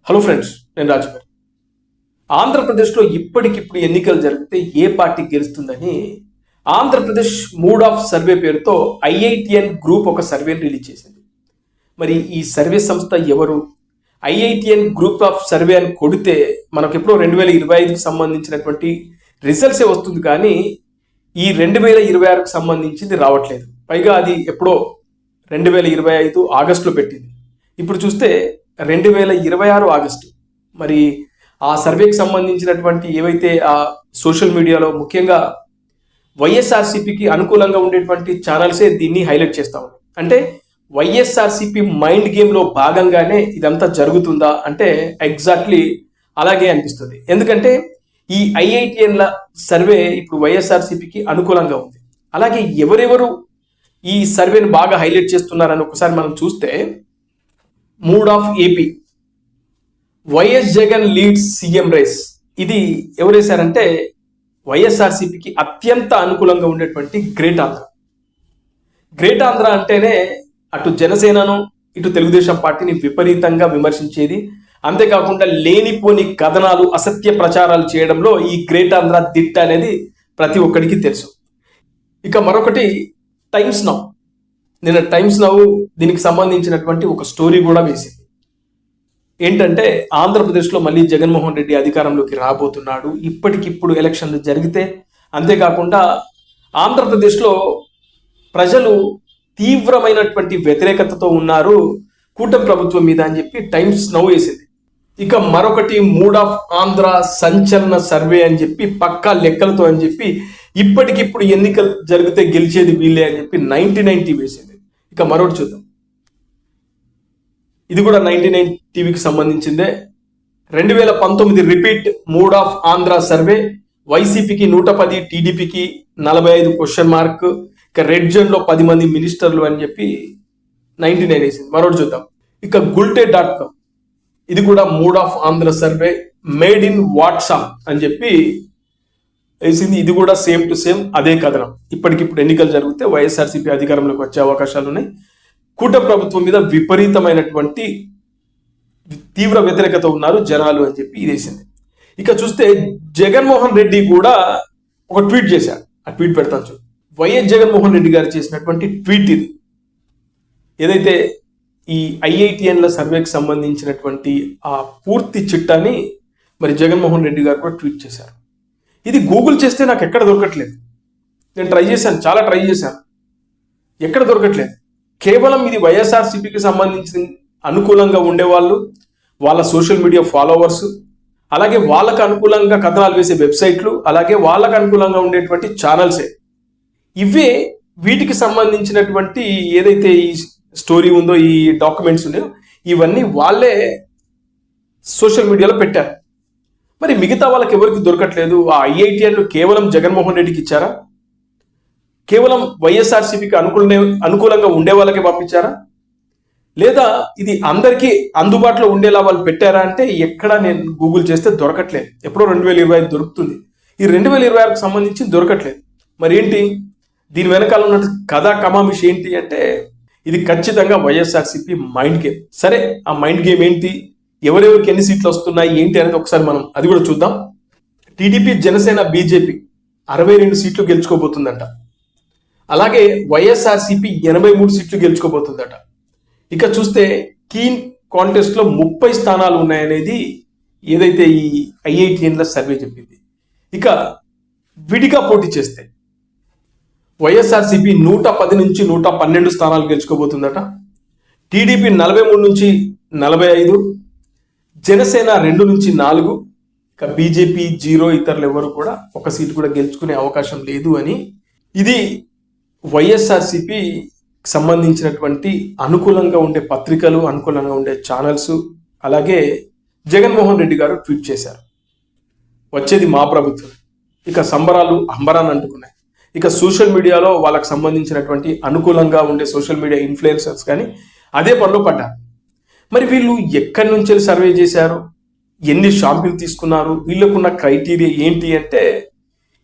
Hello friends, నేను రాజు గారు. ఆంధ్రప్రదేశ్లో ఇప్పటికిప్పుడు ఎన్నికలు జరిగితే ఏ పార్టీ గెలుస్తుందని ఆంధ్రప్రదేశ్ మూడ్ ఆఫ్ సర్వే పేరుతో ఐఐటిఎన్ గ్రూప్ ఒక సర్వేని రిలీజ్ చేసింది. మరి ఈ సర్వే సంస్థ ఎవరు? ఐఐటిఎన్ గ్రూప్ ఆఫ్ సర్వే అని కొడితే మనకు ఎప్పుడో 2025కి సంబంధించినటువంటి రిజల్ట్సే వస్తుంది, కానీ ఈ 2026కు సంబంధించింది రావట్లేదు. పైగా అది ఎప్పుడో 2025 ఆగస్టులో పెట్టింది. ఇప్పుడు చూస్తే 2026 ఆగస్టు. మరి ఆ సర్వేకి సంబంధించినటువంటి ఏవైతే ఆ సోషల్ మీడియాలో ముఖ్యంగా వైఎస్ఆర్సీపీకి అనుకూలంగా ఉండేటువంటి ఛానల్సే దీన్ని హైలైట్ చేస్తా ఉన్నాయి. అంటే వైఎస్ఆర్సీపీ మైండ్ గేమ్లో భాగంగానే ఇదంతా జరుగుతుందా అంటే ఎగ్జాక్ట్లీ అలాగే అనిపిస్తుంది. ఎందుకంటే ఈ ఐఐటిఎన్ల సర్వే ఇప్పుడు వైఎస్ఆర్సీపీకి అనుకూలంగా ఉంది. అలాగే ఎవరెవరు ఈ సర్వేను బాగా హైలైట్ చేస్తున్నారని ఒకసారి మనం చూస్తే, mood of AP, YS Jagan leads CM race. ఇది ఎవరు వేశారంటే వైఎస్ఆర్సీపీకి అత్యంత అనుకూలంగా ఉండేటువంటి గ్రేట్ ఆంధ్ర. గ్రేట్ ఆంధ్ర అంటేనే అటు జనసేనను ఇటు తెలుగుదేశం పార్టీని విపరీతంగా విమర్శించేది. అంతేకాకుండా లేనిపోని కథనాలు, అసత్య ప్రచారాలు చేయడంలో ఈ గ్రేట్ ఆంధ్ర దిట్ట అనేది ప్రతి ఒక్కరికి తెలుసు. ఇక మరొకటి టైమ్స్ నౌ. నిన్న టైమ్స్ నౌ దీనికి సంబంధించినటువంటి ఒక స్టోరీ కూడా వేసింది. ఏంటంటే ఆంధ్రప్రదేశ్లో మళ్ళీ జగన్మోహన్ రెడ్డి అధికారంలోకి రాబోతున్నాడు, ఇప్పటికిప్పుడు ఎలక్షన్లు జరిగితే. అంతేకాకుండా ఆంధ్రప్రదేశ్లో ప్రజలు తీవ్రమైనటువంటి వ్యతిరేకతతో ఉన్నారు కూటమి ప్రభుత్వం మీద అని చెప్పి టైమ్స్ నౌ వేసింది. ఇక మరొకటి మూడ్ ఆఫ్ ఆంధ్ర సంచలన సర్వే అని చెప్పి పక్కా లెక్కలతో అని చెప్పి ఇప్పటికిప్పుడు ఎన్నికలు జరిగితే గెలిచేది వీళ్ళే అని చెప్పి 99 వేసింది. ఇక మరొకటి చూద్దాం. ఇది కూడా 99 టీవీకి సంబంధించిందే. 2019 repeat mood of Andhra survey. వైసీపీకి 110, టీడీపీకి 45 క్వశ్చన్ మార్క్. ఇక రెడ్ జోన్లో 10 మంది మినిస్టర్లు అని చెప్పి 99 వేసింది. మరొకటి చూద్దాం. ఇక గుల్టే.com, ఇది కూడా mood of Andhra survey, made in WhatsApp అని చెప్పి వేసింది. ఇది కూడా సేమ్ టు సేమ్ అదే కథనం. ఇప్పటికిప్పుడు ఎన్నికలు జరిగితే వైఎస్ఆర్సీపీ అధికారంలోకి వచ్చే అవకాశాలు ఉన్నాయి, కూటమి ప్రభుత్వం మీద విపరీతమైనటువంటి తీవ్ర వ్యతిరేకత ఉన్నారు జనాలు అని చెప్పి ఇది వేసింది. ఇక చూస్తే జగన్మోహన్ రెడ్డి కూడా ఒక ట్వీట్ చేశాడు. ఆ ట్వీట్ పెడతాను చూడు. వైఎస్ జగన్మోహన్ రెడ్డి గారు చేసినటువంటి ట్వీట్ ఇది. ఏదైతే ఈ ఐఐటిఎన్ల సర్వేకి సంబంధించినటువంటి ఆ పూర్తి చిట్టాని మరి జగన్మోహన్ రెడ్డి గారు కూడా ట్వీట్ చేశారు. ఇది గూగుల్ చేస్తే నాకు ఎక్కడ దొరకట్లేదు. నేను ట్రై చేశాను, చాలా ట్రై చేశాను, ఎక్కడ దొరకట్లేదు. కేవలం ఇది వైఎస్ఆర్సీపీకి సంబంధించిన అనుకూలంగా ఉండేవాళ్ళు, వాళ్ళ సోషల్ మీడియా ఫాలోవర్స్, అలాగే వాళ్ళకు అనుకూలంగా కథనాలు వేసే వెబ్సైట్లు, అలాగే వాళ్ళకు అనుకూలంగా ఉండేటువంటి ఛానల్సే. ఇవే వీటికి సంబంధించినటువంటి ఏదైతే ఈ స్టోరీ ఉందో, ఈ డాక్యుమెంట్స్ ఉన్నాయో, ఇవన్నీ వాళ్ళే సోషల్ మీడియాలో పెట్టారు. మరి మిగతా వాళ్ళకి ఎవరికి దొరకట్లేదు. ఆ ఐఐటిఎన్లు కేవలం జగన్మోహన్ రెడ్డికి ఇచ్చారా? కేవలం వైఎస్ఆర్సీపీకి అనుకూలంగా ఉండే వాళ్ళకి పంపించారా? లేదా ఇది అందరికీ అందుబాటులో ఉండేలా వాళ్ళు పెట్టారా అంటే ఎక్కడ నేను గూగుల్ చేస్తే దొరకట్లేదు. ఎప్పుడో 2025 దొరుకుతుంది, ఈ 2026కు సంబంధించి దొరకట్లేదు. మరి ఏంటి దీని వెనకాల ఉన్న కథా కమామిషి ఏంటి అంటే ఇది ఖచ్చితంగా వైఎస్ఆర్సీపీ మైండ్ గేమ్. సరే, ఆ మైండ్ గేమ్ ఏంటి, ఎవరెవరికి ఎన్ని సీట్లు వస్తున్నాయి ఏంటి అనేది ఒకసారి మనం అది కూడా చూద్దాం. టీడీపీ, జనసేన, బీజేపీ 62 సీట్లు గెలుచుకోబోతుందంట. అలాగే వైఎస్ఆర్సీపీ 83 సీట్లు గెలుచుకోబోతుందట. ఇక చూస్తే కీన్ కాంటెస్ట్లో 30 స్థానాలు ఉన్నాయనేది ఏదైతే ఈ ఐఐటిఎన్ల సర్వే చెప్పింది. ఇక విడిగా పోటీ చేస్తే వైఎస్ఆర్సీపీ 110 నుంచి 112 స్థానాలు గెలుచుకోబోతుందట. టీడీపీ 43 నుంచి 45, జనసేన 2 నుంచి 4, ఇక బీజేపీ 0, ఇతరులు ఎవరు కూడా ఒక సీటు కూడా గెలుచుకునే అవకాశం లేదు అని ఇది వైఎస్ఆర్సీపీ సంబంధించినటువంటి అనుకూలంగా ఉండే పత్రికలు, అనుకూలంగా ఉండే ఛానల్స్, అలాగే జగన్మోహన్ రెడ్డి గారు ట్వీట్ చేశారు. వచ్చేది మా ప్రభుత్వం. ఇక సంబరాలు అంబరాన్ని అంటుకున్నాయి. ఇక సోషల్ మీడియాలో వాళ్ళకి సంబంధించినటువంటి అనుకూలంగా ఉండే సోషల్ మీడియా ఇన్ఫ్లుయెన్సర్స్ కానీ అదే పనిలో పడ్డారు. మరి వీళ్ళు ఎక్కడి నుంచి సర్వే చేశారు, ఎన్ని షాంపులు తీసుకున్నారు, వీళ్ళకున్న క్రైటీరియా ఏంటి అంటే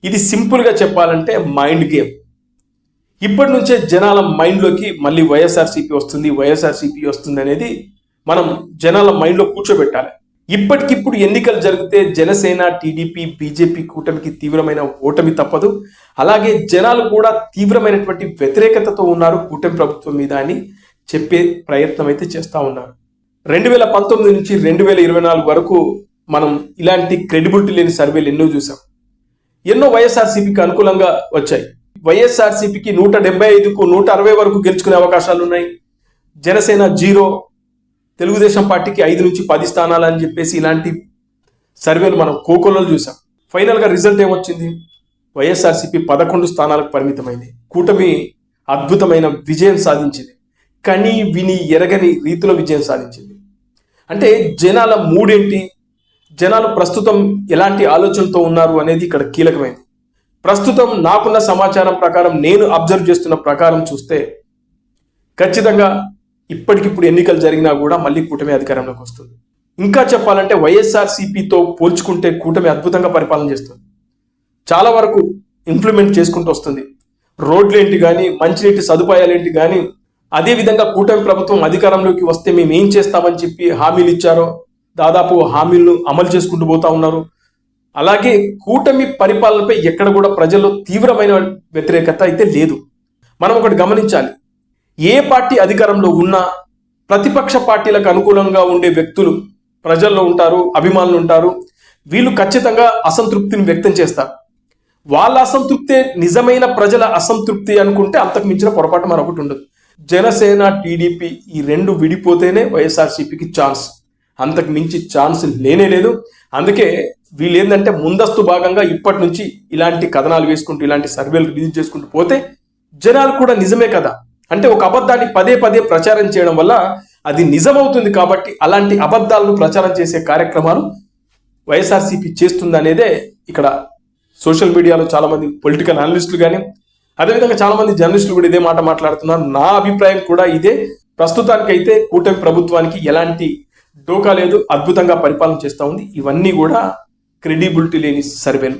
ఇది సింపుల్గా చెప్పాలంటే మైండ్ గేమ్. ఇప్పటి నుంచే జనాల మైండ్లోకి మళ్ళీ వైఎస్ఆర్సీపీ వస్తుంది అనేది మనం జనాల మైండ్లో కూర్చోబెట్టాలి. ఇప్పటికిప్పుడు ఎన్నికలు జరిగితే జనసేన, టీడీపీ, బీజేపీ కూటమికి తీవ్రమైన ఓటమి తప్పదు. అలాగే జనాలు కూడా తీవ్రమైనటువంటి వ్యతిరేకతతో ఉన్నారు కూటమి ప్రభుత్వం మీద అని చెప్పే ప్రయత్నం అయితే చేస్తూ ఉన్నారు. 2019 నుంచి 2024 వరకు మనం ఇలాంటి క్రెడిబిలిటీ లేని సర్వేలు ఎన్నో చూసాం. ఎన్నో వైఎస్ఆర్సీపీకి అనుకూలంగా వచ్చాయి. వైఎస్ఆర్సీపీకి 175కు 160 వరకు గెలుచుకునే అవకాశాలు ఉన్నాయి. జనసేన 0, తెలుగుదేశం పార్టీకి 5 నుంచి 10 స్థానాలు అని చెప్పేసి ఇలాంటి సర్వేలు మనం కోకొల్లలు చూసాం. ఫైనల్గా రిజల్ట్ ఏమొచ్చింది? వైఎస్ఆర్సీపీ 11 స్థానాలకు పరిమితమైంది. కూటమి అద్భుతమైన విజయం సాధించింది. కని విని ఎరగని రీతిలో విజయం సాధించింది. అంటే జనాల మూడేంటి, జనాలు ప్రస్తుతం ఎలాంటి ఆలోచనతో ఉన్నారు అనేది ఇక్కడ కీలకమైంది. ప్రస్తుతం నాకున్న సమాచారం ప్రకారం, నేను అబ్జర్వ్ చేస్తున్న ప్రకారం చూస్తే ఖచ్చితంగా ఇప్పటికిప్పుడు ఎన్నికలు జరిగినా కూడా మళ్ళీ కూటమి అధికారంలోకి వస్తుంది. ఇంకా చెప్పాలంటే వైఎస్ఆర్సీపీతో పోల్చుకుంటే కూటమి అద్భుతంగా పరిపాలన చేస్తుంది. చాలా వరకు ఇంప్లిమెంట్ చేసుకుంటూ వస్తుంది. రోడ్లేంటి కానీ, మంచినీటి సదుపాయాలేంటి కానీ, అదేవిధంగా కూటమి ప్రభుత్వం అధికారంలోకి వస్తే మేము ఏం చేస్తామని చెప్పి హామీలు ఇచ్చారో దాదాపు హామీలను అమలు చేసుకుంటూ పోతా ఉన్నారు. అలాగే కూటమి పరిపాలనపై ఎక్కడ కూడా ప్రజల్లో తీవ్రమైన వ్యతిరేకత అయితే లేదు. మనం ఒకటి గమనించాలి, ఏ పార్టీ అధికారంలో ఉన్నా ప్రతిపక్ష పార్టీలకు అనుకూలంగా ఉండే వ్యక్తులు ప్రజల్లో ఉంటారు, అభిమానులు ఉంటారు. వీళ్ళు ఖచ్చితంగా అసంతృప్తిని వ్యక్తం చేస్తారు. వాళ్ళ అసంతృప్తే నిజమైన ప్రజల అసంతృప్తి అనుకుంటే అంతకు మించిన పొరపాటు మరొకటి ఉండదు. జనసేన, టీడీపీ ఈ రెండు విడిపోతేనే వైఎస్ఆర్సీపీకి ఛాన్స్, అంతకు మించి ఛాన్స్ లేనే లేదు. అందుకే వీళ్ళు ఏంటంటే ముందస్తు భాగంగా ఇప్పటి నుంచి ఇలాంటి కథనాలు వేసుకుంటూ, ఇలాంటి సర్వేలు రిలీజ్ చేసుకుంటూ పోతే జనాలు కూడా నిజమే కదా, అంటే ఒక అబద్ధాన్ని పదే పదే ప్రచారం చేయడం వల్ల అది నిజమవుతుంది. కాబట్టి అలాంటి అబద్ధాలను ప్రచారం చేసే కార్యక్రమాలు వైఎస్ఆర్సీపీ చేస్తుంది అనేదే ఇక్కడ సోషల్ మీడియాలో చాలా మంది పొలిటికల్ అనలిస్టులు కానీ, అదేవిధంగా చాలా మంది జర్నలిస్టులు కూడా ఇదే మాట మాట్లాడుతున్నారు. నా అభిప్రాయం కూడా ఇదే. ప్రస్తుతానికైతే కూటమి ప్రభుత్వానికి ఎలాంటి డోకా లేదు, అద్భుతంగా పరిపాలన చేస్తూ ఉంది. ఇవన్నీ కూడా క్రెడిబిలిటీ లేని సర్వేలు.